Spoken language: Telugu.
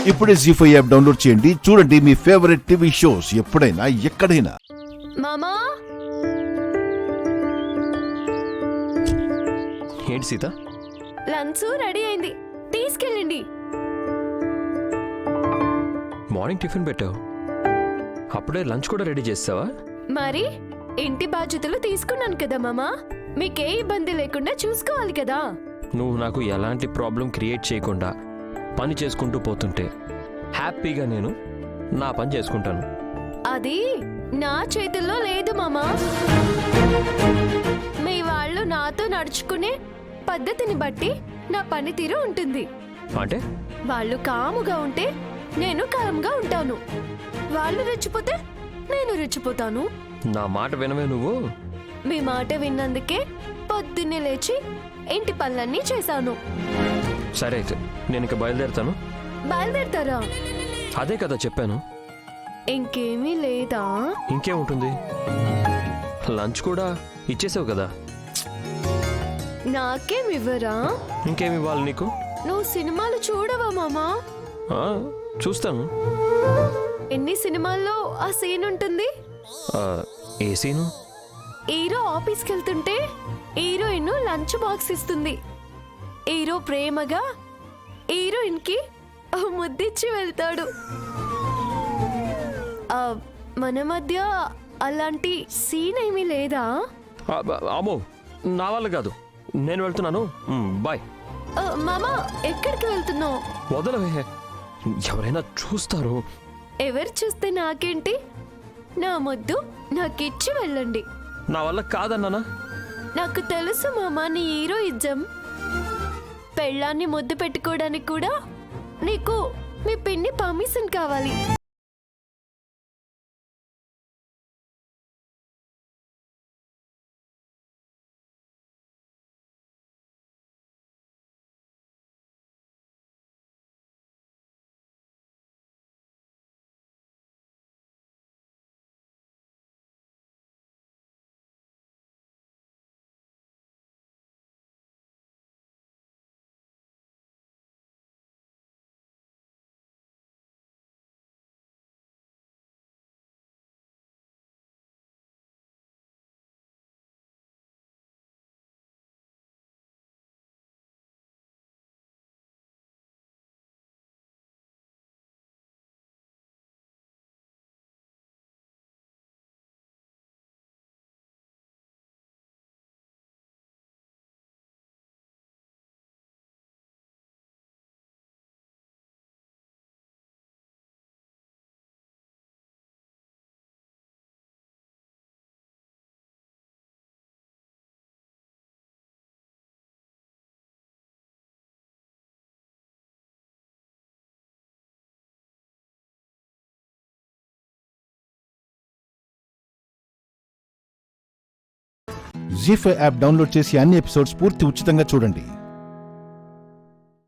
ఇప్పుడే జీ5 యాప్ డౌన్లోడ్ చేయండి. చూడండి మీ ఫేవరెట్ టీవీ షోస్ ఎప్పుడైనా ఎక్కడైనా. మామా ఏంటి సీత? లంచ్ రెడీ అయింది, తీసుకెళ్ళండి. మార్నింగ్ టిఫిన్ పెట్టావు, అప్పుడే లంచ్ కూడా రెడీ చేస్తావా? మరి ఇంటి బాధ్యతలు తీసుకున్నాను కదా మామా, మీకే ఇబ్బంది లేకుండా చూసుకోవాలి కదా. నువ్వు నాకు ఎలాంటి ప్రాబ్లం క్రియేట్ చేయకుండా పని చేసుకుంటూ పోతుంటే హ్యాపీగా నేను నా పని చేసుకుంటాను. అది నా చేతుల్లో లేదు మామా. మీ వాళ్ళు నాతో నడుచుకునే పద్ధతిని బట్టి నా పనితీరు ఉంటుంది. అంటే వాళ్ళు కాముగా ఉంటే నేను కామ్గా ఉంటాను, వాళ్ళు రెచ్చిపోతే నేను రెచ్చిపోతాను. నా మాట వినవే నువ్వు? మీ మాట విన్నందుకే పొద్దున్నే లేచి ఇంటి పనులన్నీ చేశాను. సరే అయితే నేను ఇక బయలుదేరుతాను. బయలుదేరతారా? అదే కదా చెప్పాను. ఇంకేమీ లేదా? ఇంకేముంటుంది, లంచ్ కూడా ఇచ్చేసావు కదా. నాకేమివ్వరా? ఇంకేమి ఇవ్వాలి నీకు? నువ్వు సినిమాలు చూడవా మామా? ఆ, చూస్తాను. ఎన్ని సినిమాల్లో ఆ సీన్ ఉంటుంది? ఆ, ఏ సీను? హీరో ఆఫీస్కి వెళ్తుంటే హీరోయిన్ లంచ్ బాక్స్ ఇస్తుంది. హీరో ప్రేమగా హీరోయిన్ కి ముద్దిచ్చి వెళ్తాడు. మన మధ్య అలాంటి సీన్ ఏమీ లేదా? అమ్మో, నా వల్ల కాదు, నేను వెళ్తున్నాను. బాయ్. మామా ఎక్కడికి వెళ్తున్నావు? వదలవే, ఎవరైనా చూస్తారు. ఎవరు చూస్తే నాకేంటి, నా ముద్దు నాకిచ్చి వెళ్ళండి. నా వల్ల కాదన్నానా? నాకు తెలుసు మామా నీ హీరోయిజం. పెళ్ళాన్ని ముద్దు పెట్టుకోవడానికి కూడా నీకు మీ పిన్ని పర్మిషన్ కావాలి. జీ5 యాప్ డౌన్లోడ్ చేసి అన్ని ఎపిసోడ్స్ పూర్తి ఉచితంగా చూడండి.